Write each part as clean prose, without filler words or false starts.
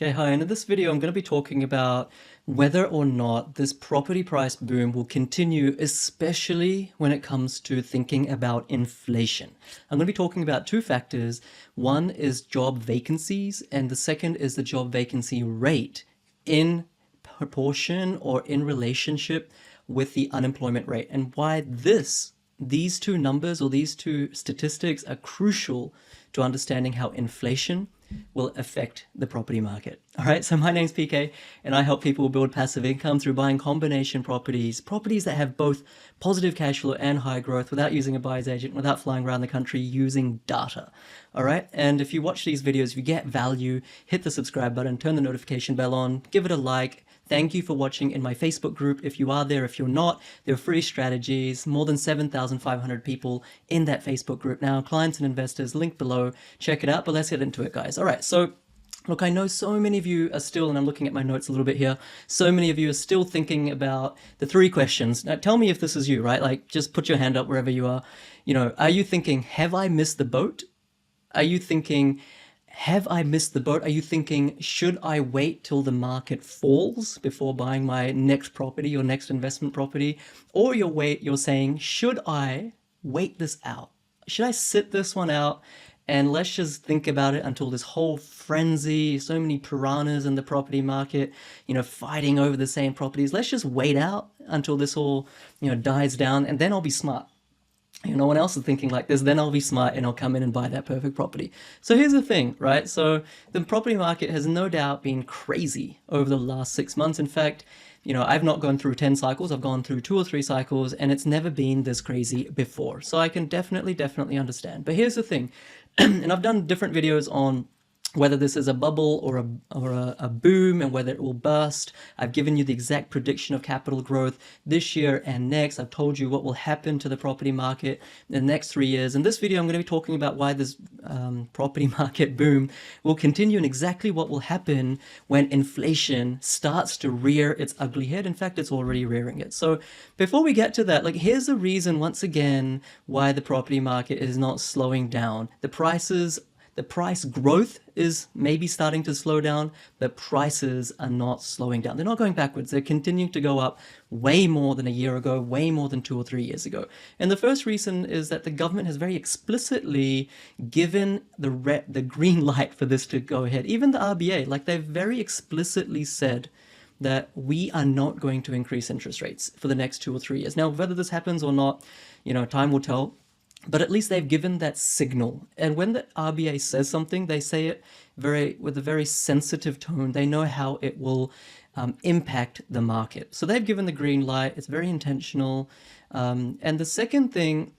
Okay, hi, and in this video I'm going to be talking about whether or not this property price boom will continue, especially when it comes to thinking about inflation. I'm going to be talking about two factors. One is job vacancies, and the second is the job vacancy rate in proportion or in relationship with the unemployment rate, and why these two numbers or these two statistics are crucial to understanding how inflation will affect the property market. All right, so my name's PK, and I help people build passive income through buying combination properties that have both positive cash flow and high growth without using a buyer's agent, without flying around the country, using data. All right, and if you watch these videos, if you get value, hit the subscribe button, turn the notification bell on, give it a like. Thank you for watching in my Facebook group. If you are there, if you're not, there are free strategies, more than 7,500 people in that Facebook group now, clients and investors, link below, check it out, but let's get into it, guys. All right, so look, I know so many of you are still, and I'm looking at my notes a little bit here, so many of you are still thinking about the three questions. Now, tell me if this is you, right? Like, just put your hand up wherever you are. You know, are you thinking, have I missed the boat? Are you thinking, have I missed the boat? Are you thinking, should I wait till the market falls before buying my next property or next investment property? Or you're saying, should I wait this out? Should I sit this one out and let's just think about it until this whole frenzy, so many piranhas in the property market, fighting over the same properties. Let's just wait out until this all, dies down, and then I'll be smart. No one else is thinking like this, then I'll be smart and I'll come in and buy that perfect property. So here's the thing, right? So the property market has no doubt been crazy over the last 6 months. In fact, I've not gone through 10 cycles, I've gone through 2 or 3 cycles, and it's never been this crazy before. So I can definitely understand. But here's the thing, and I've done different videos on whether this is a bubble or a boom and whether it will burst. I've given you the exact prediction of capital growth this year and next. I've told you what will happen to the property market in the next 3 years. In this video, I'm going to be talking about why this property market boom will continue and exactly what will happen when inflation starts to rear its ugly head. In fact, it's already rearing it. So before we get to that, here's the reason once again why the property market is not slowing down. The price growth is maybe starting to slow down, but prices are not slowing down. They're not going backwards. They're continuing to go up way more than a year ago, way more than 2 or 3 years ago. And the first reason is that the government has very explicitly given the green light for this to go ahead. Even the RBA, they've very explicitly said that we are not going to increase interest rates for the next 2 or 3 years. Now, whether this happens or not, time will tell. But at least they've given that signal. And when the RBA says something, they say it with a very sensitive tone. They know how it will impact the market. So they've given the green light. It's very intentional. And the second thing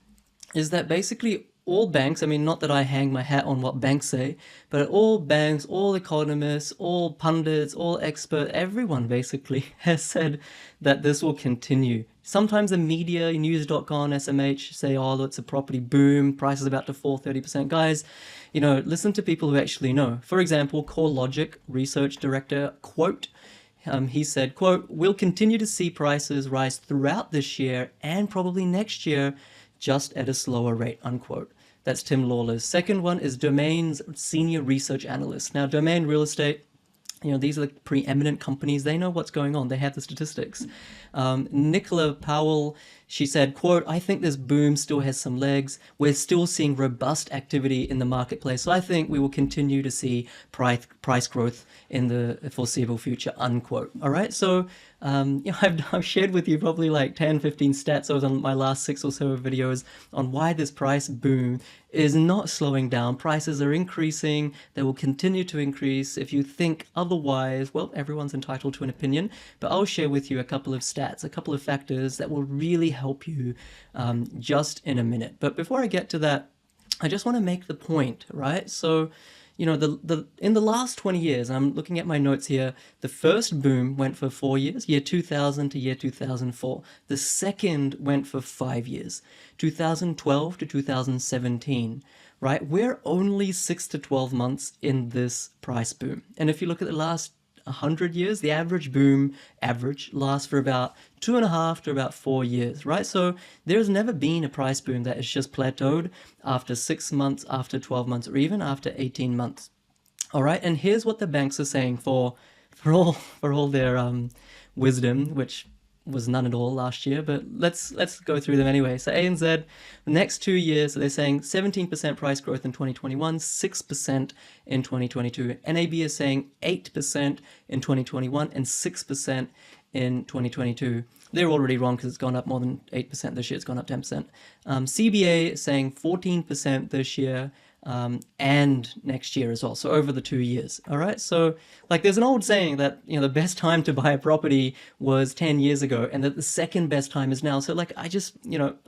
is that basically all banks, not that I hang my hat on what banks say, but all banks, all economists, all pundits, all experts, everyone basically has said that this will continue. Sometimes the media, news.com, SMH say, oh, it's a property boom, price is about to fall 30%. Guys, listen to people who actually know. For example, CoreLogic research director, he said, quote, we'll continue to see prices rise throughout this year and probably next year, just at a slower rate, unquote. That's Tim Lawler's. Second one is Domain's senior research analyst. Now, Domain Real Estate, these are the preeminent companies. They know what's going on. They have the statistics. Nicola Powell, she said, quote, I think this boom still has some legs. We're still seeing robust activity in the marketplace. So I think we will continue to see price growth in the foreseeable future, unquote. All right. So, I've shared with you probably 10, 15 stats over my last 6 or so videos on why this price boom is not slowing down. Prices are increasing. They will continue to increase. If you think otherwise, well, everyone's entitled to an opinion, but I'll share with you a couple of stats, a couple of factors that will really help you just in a minute. But before I get to that, I just want to make the point, right? So, in the last 20 years, I'm looking at my notes here, the first boom went for 4 years, year 2000 to year 2004. The second went for 5 years, 2012 to 2017, right? We're only 6 to 12 months in this price boom. And if you look at the last 100 years, the average boom lasts for about 2.5 to about 4 years, right? So there's never been a price boom that has just plateaued after 6 months, after 12 months, or even after 18 months. All right, and here's what the banks are saying for all their wisdom, which was none at all last year, but let's go through them anyway. So ANZ, the next 2 years, so they're saying 17% price growth in 2021, 6% in 2022. NAB is saying 8% in 2021 and 6% in 2022. They're already wrong because it's gone up more than 8% this year. It's gone up 10%. CBA is saying 14% this year, and next year as well. So over the 2 years. All right. So like there's an old saying that, the best time to buy a property was 10 years ago and that the second best time is now. So like I just,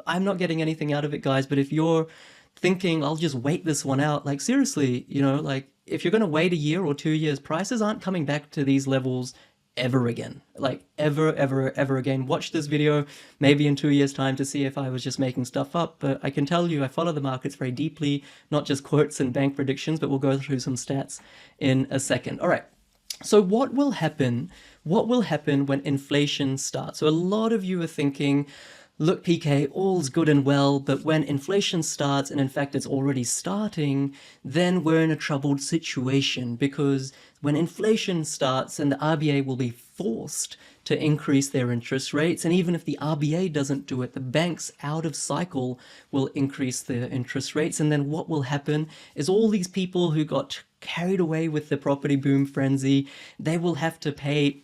I'm not getting anything out of it, guys. But if you're thinking I'll just wait this one out, like seriously, like if you're going to wait a year or 2 years, prices aren't coming back to these levels ever again. Like ever again. Watch this video maybe in 2 years time to see if I was just making stuff up, but I can tell you I follow the markets very deeply, not just quotes and bank predictions, but we'll go through some stats in a second. All right, so what will happen when inflation starts? So a lot of you are thinking, look, PK, all's good and well, but when inflation starts, and in fact it's already starting, then we're in a troubled situation, because when inflation starts, and the RBA will be forced to increase their interest rates, and even if the RBA doesn't do it, the banks out of cycle will increase their interest rates, and then what will happen is all these people who got carried away with the property boom frenzy, they will have to pay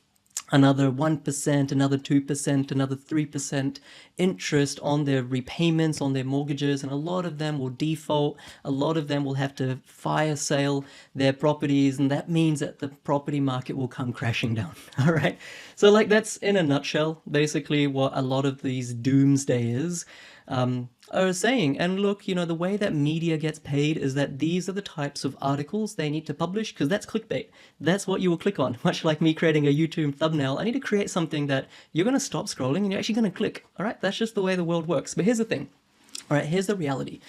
another 1%, another 2%, another 3% interest on their repayments, on their mortgages, and a lot of them will default. A lot of them will have to fire sale their properties, and that means that the property market will come crashing down. All right. So like that's in a nutshell, basically what a lot of these doomsdayers are saying. And look, the way that media gets paid is that these are the types of articles they need to publish, because that's clickbait. That's what you will click on. Much like me creating a YouTube thumbnail, I need to create something that you're going to stop scrolling and you're actually going to click. All right, that's just the way the world works. But here's the thing. All right, here's the reality.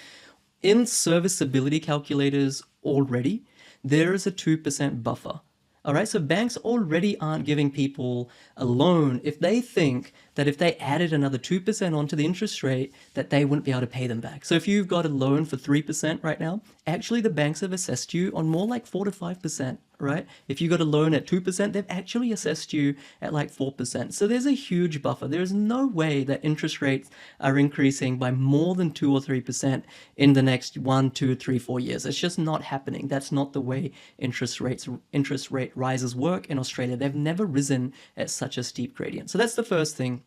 In serviceability calculators already, there is a 2% buffer. All right, so banks already aren't giving people a loan if they think that if they added another 2% onto the interest rate, that they wouldn't be able to pay them back. So if you've got a loan for 3% right now, actually the banks have assessed you on more like 4 to 5%, right? If you got a loan at 2%, they've actually assessed you at like 4%. So there's a huge buffer. There's no way that interest rates are increasing by more than 2 or 3% in the next 1, 2, 3, 4 years. It's just not happening. That's not the way interest rate rises work in Australia. They've never risen at such a steep gradient. So that's the first thing.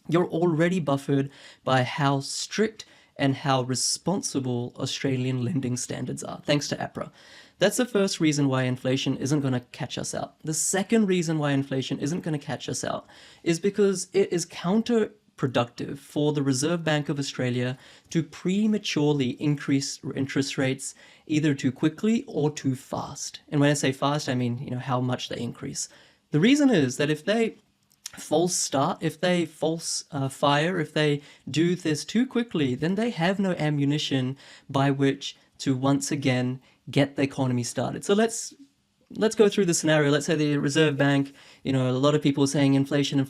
You're already buffered by how strict and how responsible Australian lending standards are, thanks to APRA. That's the first reason why inflation isn't going to catch us out. The second reason why inflation isn't going to catch us out is because it is counterproductive for the Reserve Bank of Australia to prematurely increase interest rates either too quickly or too fast. And when I say fast, I mean, how much they increase. The reason is that if they false start, if they false fire, if they do this too quickly, then they have no ammunition by which to once again get the economy started. So let's go through the scenario. Let's say the Reserve Bank, a lot of people are saying inflation.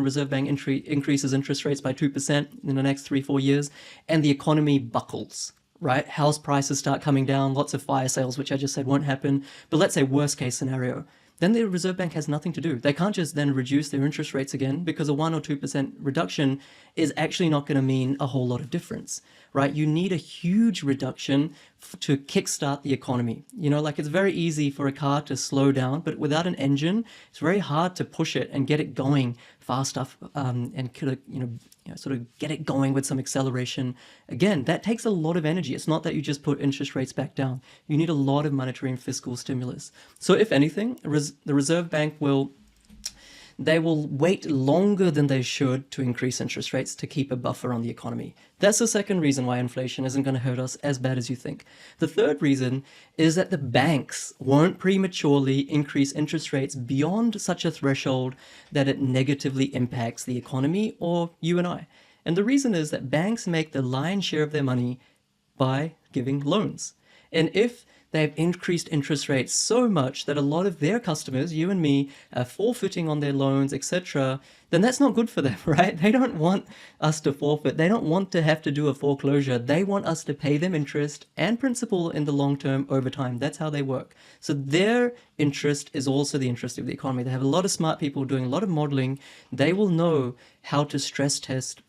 Reserve Bank increases interest rates by 2% in the next 3-4 years, and the economy buckles. Right? House prices start coming down, lots of fire sales, which I just said won't happen. But let's say worst case scenario. Then the Reserve Bank has nothing to do. They can't just then reduce their interest rates again, because a 1 or 2% reduction is actually not going to mean a whole lot of difference, right? You need a huge reduction to kickstart the economy. It's very easy for a car to slow down, but without an engine, it's very hard to push it and get it going fast enough, and sort of get it going with some acceleration. Again, that takes a lot of energy. It's not that you just put interest rates back down. You need a lot of monetary and fiscal stimulus. So if anything, the Reserve Bank will wait longer than they should to increase interest rates to keep a buffer on the economy. That's the second reason why inflation isn't going to hurt us as bad as you think. The third reason is that the banks won't prematurely increase interest rates beyond such a threshold that it negatively impacts the economy or you and I. And the reason is that banks make the lion's share of their money by giving loans. And if they've increased interest rates so much that a lot of their customers, you and me, are forfeiting on their loans, etc., then that's not good for them, right? They don't want us to forfeit. They don't want to have to do a foreclosure. They want us to pay them interest and principal in the long term over time. That's how they work. So their interest is also the interest of the economy. They have a lot of smart people doing a lot of modeling. They will know how to stress test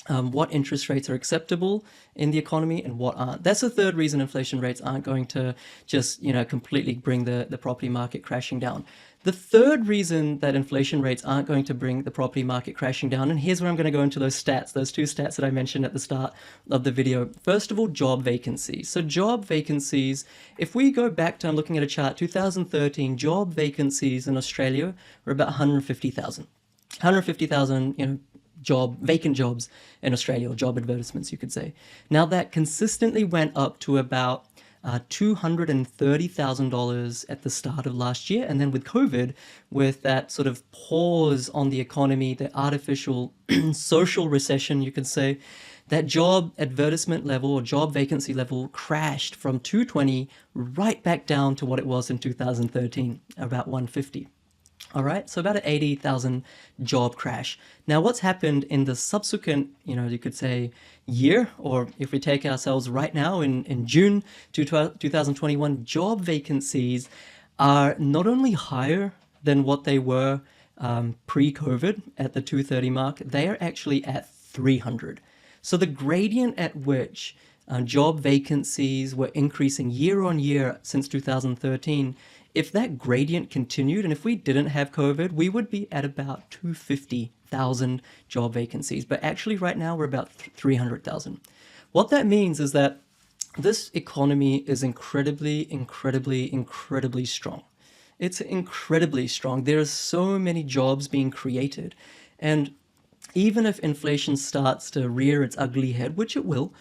what interest rates are acceptable in the economy and what aren't. That's the third reason inflation rates aren't going to just, completely bring the property market crashing down. The third reason that inflation rates aren't going to bring the property market crashing down, and here's where I'm going to go into those stats, those two stats that I mentioned at the start of the video. First of all, job vacancies. So job vacancies, if we go back to, I'm looking at a chart, 2013, job vacancies in Australia were about 150,000. 150,000, vacant jobs in Australia, or job advertisements, you could say. Now that consistently went up to about $230,000 at the start of last year. And then with COVID, with that sort of pause on the economy, the artificial social recession, you could say, that job advertisement level or job vacancy level crashed from 220 right back down to what it was in 2013, about 150. All right, so about an 80,000 job crash. Now, what's happened in the subsequent, you could say, year, or if we take ourselves right now in June 2021, job vacancies are not only higher than what they were pre-COVID at the 230 mark, they are actually at 300. So the gradient at which job vacancies were increasing year on year since 2013, if that gradient continued, and if we didn't have COVID, we would be at about 250,000 job vacancies. But actually right now we're about 300,000. What that means is that this economy is incredibly, incredibly, incredibly strong. It's incredibly strong. There are so many jobs being created. And even if inflation starts to rear its ugly head, which it will,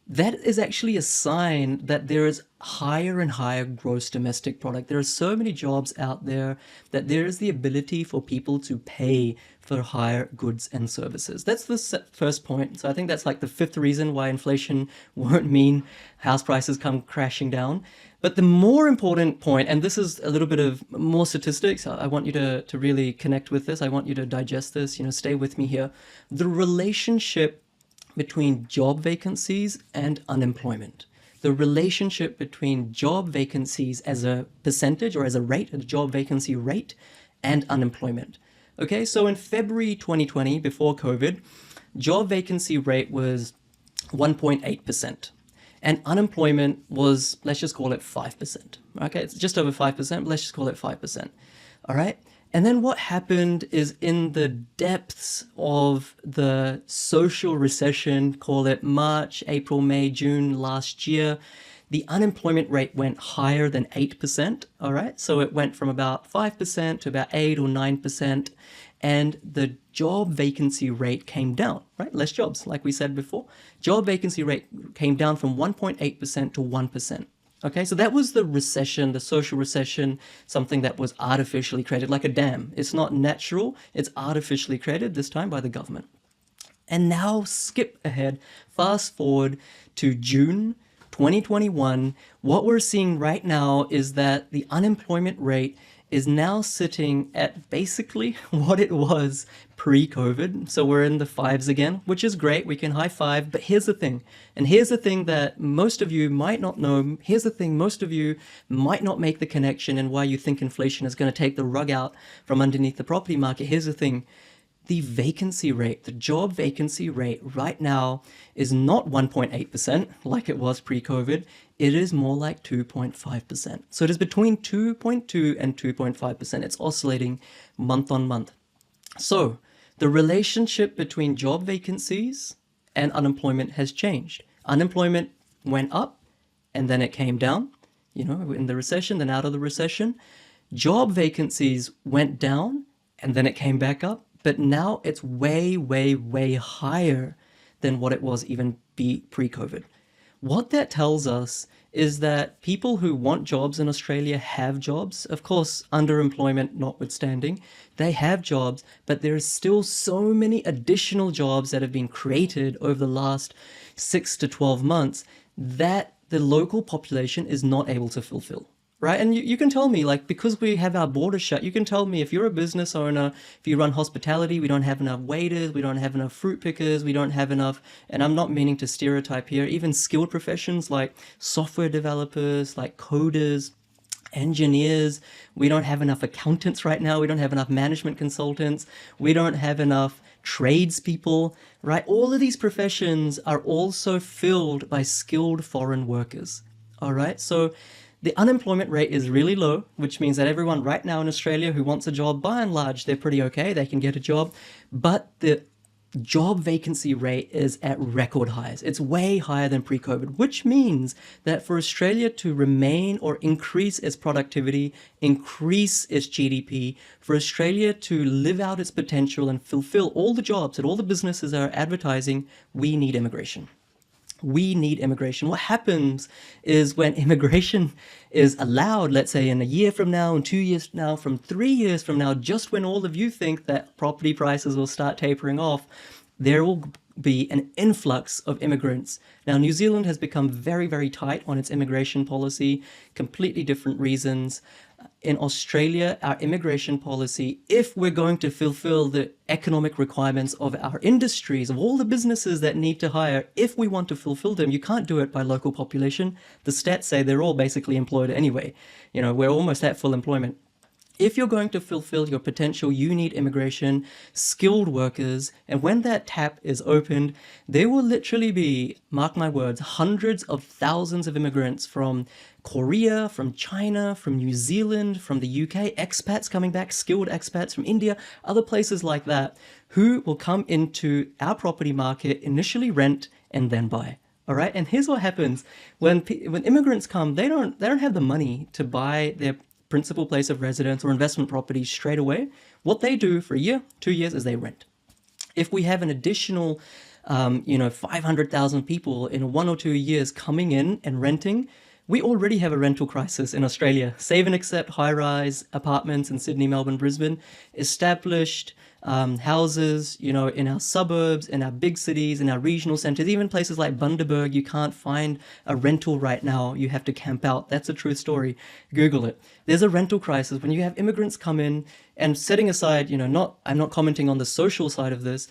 that is actually a sign that there is higher and higher gross domestic product. There are so many jobs out there that there is the ability for people to pay for higher goods and services. That's the first point. So I think that's like the fifth reason why inflation won't mean house prices come crashing down. But the more important point, and this is a little bit of more statistics, I want you to really connect with this. I want you to digest this, stay with me here. The relationship between job vacancies and unemployment. The relationship between job vacancies as a percentage or as a rate, a job vacancy rate, and unemployment. Okay, so in February 2020, before COVID, job vacancy rate was 1.8%. And unemployment was, let's just call it 5%. Okay, it's just over 5%, but let's just call it 5%. All right? And then what happened is in the depths of the social recession, call it March, April, May, June last year, the unemployment rate went higher than 8%, all right? So it went from about 5% to about 8 or 9%, and the job vacancy rate came down, right? Less jobs, like we said before. Job vacancy rate came down from 1.8% to 1%. Okay, so that was the recession, the social recession, something that was artificially created, like a dam. It's not natural, it's artificially created, this time by the government. And now skip ahead, fast forward to June 2021. What we're seeing right now is that the unemployment rate is now sitting at basically what it was pre-COVID. So we're in the fives again, which is great. We can high five. But here's the thing. And here's the thing that most of you might not know. Here's the thing most of you might not make the connection and why you think inflation is going to take the rug out from underneath the property market. Here's the thing. The vacancy rate, the job vacancy rate right now is not 1.8% like it was pre-COVID. It is more like 2.5%. So it is between 2.2 and 2.5%. It's oscillating month on month. So the relationship between job vacancies and unemployment has changed. Unemployment went up and then it came down, in the recession, then out of the recession. Job vacancies went down and then it came back up. But now it's way, way, way higher than what it was even pre-COVID. What that tells us is that people who want jobs in Australia have jobs. Of course, underemployment notwithstanding, they have jobs, but there are still so many additional jobs that have been created over the last 6 to 12 months that the local population is not able to fulfill. Right. And you can tell me, like, because we have our borders shut, you can tell me if you're a business owner, if you run hospitality, we don't have enough waiters, we don't have enough fruit pickers, we don't have enough, and I'm not meaning to stereotype here, even skilled professions like software developers, like coders, engineers. We don't have enough accountants right now. We don't have enough management consultants. We don't have enough tradespeople, right? All of these professions are also filled by skilled foreign workers. All right. So the unemployment rate is really low, which means that everyone right now in Australia who wants a job, by and large, they're pretty okay. They can get a job. But the job vacancy rate is at record highs. It's way higher than pre-COVID, which means that for Australia to remain or increase its productivity, increase its GDP, for Australia to live out its potential and fulfill all the jobs that all the businesses are advertising, we need immigration. We need immigration. What happens is when immigration is allowed, let's say in a year from now, in 2 years from now, from 3 years from now, just when all of you think that property prices will start tapering off, there will be an influx of immigrants. Now, New Zealand has become very, very tight on its immigration policy, completely different reasons. In Australia, our immigration policy, if we're going to fulfill the economic requirements of our industries, of all the businesses that need to hire, if we want to fulfill them, you can't do it by local population. The stats say they're all basically employed anyway. You know, we're almost at full employment. If you're going to fulfill your potential, you need immigration, skilled workers, and when that tap is opened, there will literally be, mark my words, hundreds of thousands of immigrants from Korea, from China, from New Zealand, from the UK, expats coming back, skilled expats from India, other places like that, who will come into our property market, initially rent, and then buy. All right, and here's what happens when immigrants come. They don't have the money to buy their principal place of residence or investment property straight away. What they do for a year, 2 years is they rent. If we have an additional 500,000 people in 1 or 2 years coming in and renting, we already have a rental crisis in Australia. Save and accept high-rise apartments in Sydney, Melbourne, Brisbane, established houses, in our suburbs, in our big cities, in our regional centres, even places like Bundaberg, you can't find a rental right now. You have to camp out. That's a true story. Google it. There's a rental crisis when you have immigrants come in, and setting aside, I'm not commenting on the social side of this,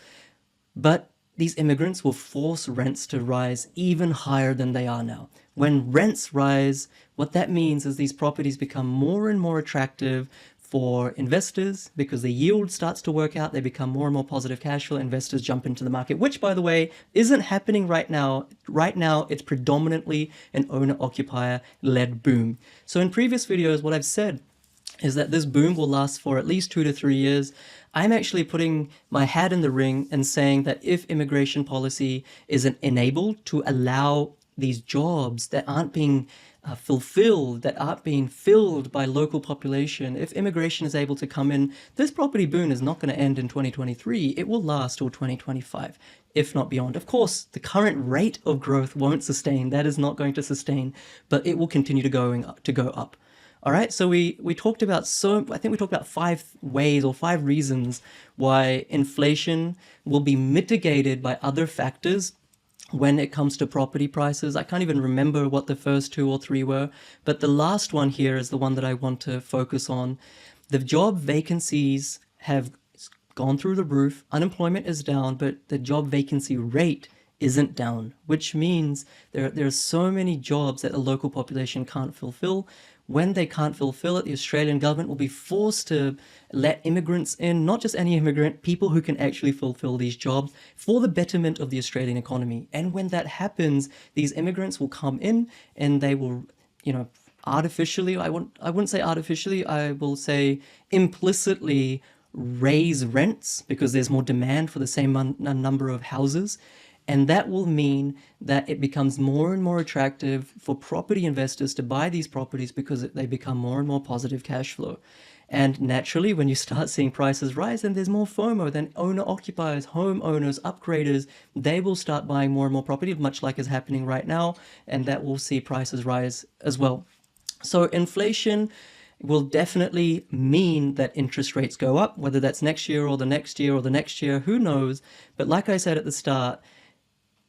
but these immigrants will force rents to rise even higher than they are now. When rents rise, what that means is these properties become more and more attractive for investors because the yield starts to work out. They become more and more positive cash flow. Investors jump into the market, which, by the way, isn't happening right now. Right now, it's predominantly an owner-occupier-led boom. So in previous videos, what I've said is that this boom will last for at least 2 to 3 years. I'm actually putting my hat in the ring and saying that if immigration policy isn't enabled to allow these jobs that aren't being fulfilled, that aren't being filled by local population, if immigration is able to come in, this property boom is not going to end in 2023. It will last till 2025, if not beyond. Of course, the current rate of growth won't sustain. That is not going to sustain, but it will continue to go up. All right, so we talked about I think we talked about 5 ways or 5 reasons why inflation will be mitigated by other factors when it comes to property prices. I can't even remember what the first 2 or 3 were, but the last one here is the one that I want to focus on. The job vacancies have gone through the roof. Unemployment is down, but the job vacancy rate isn't down, which means there are so many jobs that the local population can't fulfill. When they can't fulfill it, the Australian government will be forced to let immigrants in, not just any immigrant, people who can actually fulfill these jobs for the betterment of the Australian economy. And when that happens, these immigrants will come in and they will, artificially, I wouldn't say artificially, I will say implicitly raise rents because there's more demand for the same number of houses. And that will mean that it becomes more and more attractive for property investors to buy these properties because they become more and more positive cash flow. And naturally, when you start seeing prices rise, then there's more FOMO. Then owner-occupiers, homeowners, upgraders, they will start buying more and more property, much like is happening right now. And that will see prices rise as well. So inflation will definitely mean that interest rates go up, whether that's next year or the next year or the next year, who knows. But like I said at the start,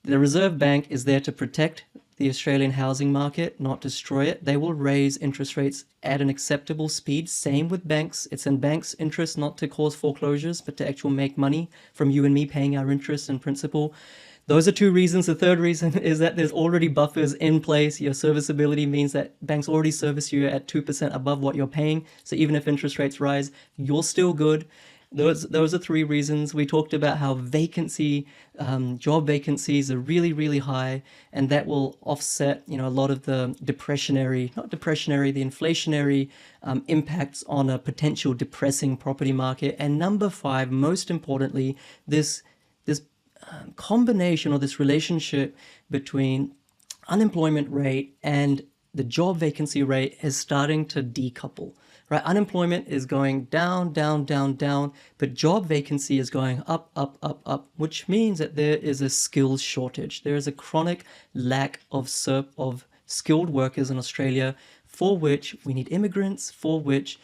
the Reserve Bank is there to protect the Australian housing market, not destroy it. They will raise interest rates at an acceptable speed. Same with banks. It's in banks' interest not to cause foreclosures, but to actually make money from you and me paying our interest and principal. Those are two reasons. The third reason is that there's already buffers in place. Your serviceability means that banks already service you at 2% above what you're paying. So even if interest rates rise, you're still good. Those are three reasons. We talked about how job vacancies are really, really high, and that will offset, a lot of the the inflationary impacts on a potential depressing property market. And number five, most importantly, this combination or this relationship between unemployment rate and the job vacancy rate is starting to decouple, right? Unemployment is going down, down, down, down, but job vacancy is going up, up, up, up, which means that there is a skills shortage. There is a chronic lack of skilled workers in Australia, for which we need immigrants, for which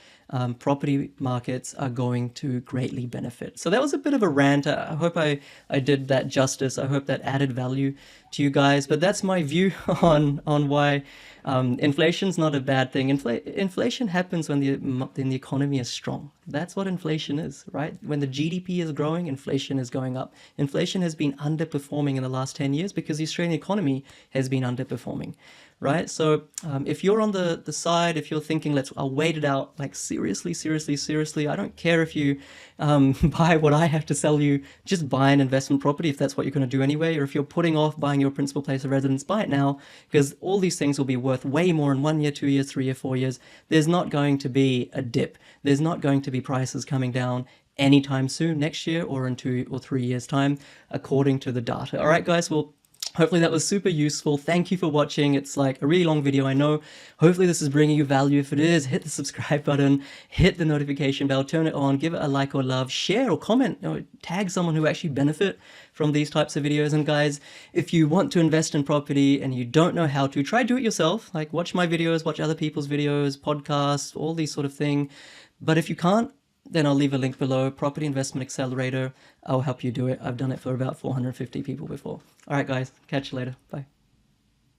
property markets are going to greatly benefit. So that was a bit of a rant. I hope I did that justice. I hope that added value to you guys. But that's my view on why inflation's not a bad thing. Inflation happens when the economy is strong. That's what inflation is, right? When the GDP is growing, inflation is going up. Inflation has been underperforming in the last 10 years because the Australian economy has been underperforming, right? So if you're on the side, if you're thinking, I'll wait it out, like seriously, I don't care if you buy what I have to sell you, just buy an investment property if that's what you're going to do anyway. Or if you're putting off buying your principal place of residence, buy it now, because all these things will be worth way more in 1 year, 2 years, 3 year, 4 years. There's not going to be a dip. There's not going to be prices coming down anytime soon, next year or in 2 or 3 years time, according to the data. All right, guys, well, hopefully that was super useful. Thank you for watching. It's like a really long video, I know. Hopefully this is bringing you value. If it is, hit the subscribe button, hit the notification bell, turn it on, give it a like or love, share or comment, tag someone who actually benefit from these types of videos. And guys, if you want to invest in property and you don't know how to, try do it yourself. Like watch my videos, watch other people's videos, podcasts, all these sort of thing. But if you can't, then I'll leave a link below. Property Investment Accelerator. I'll help you do it. I've done it for about 450 people before. All right, guys. Catch you later. Bye.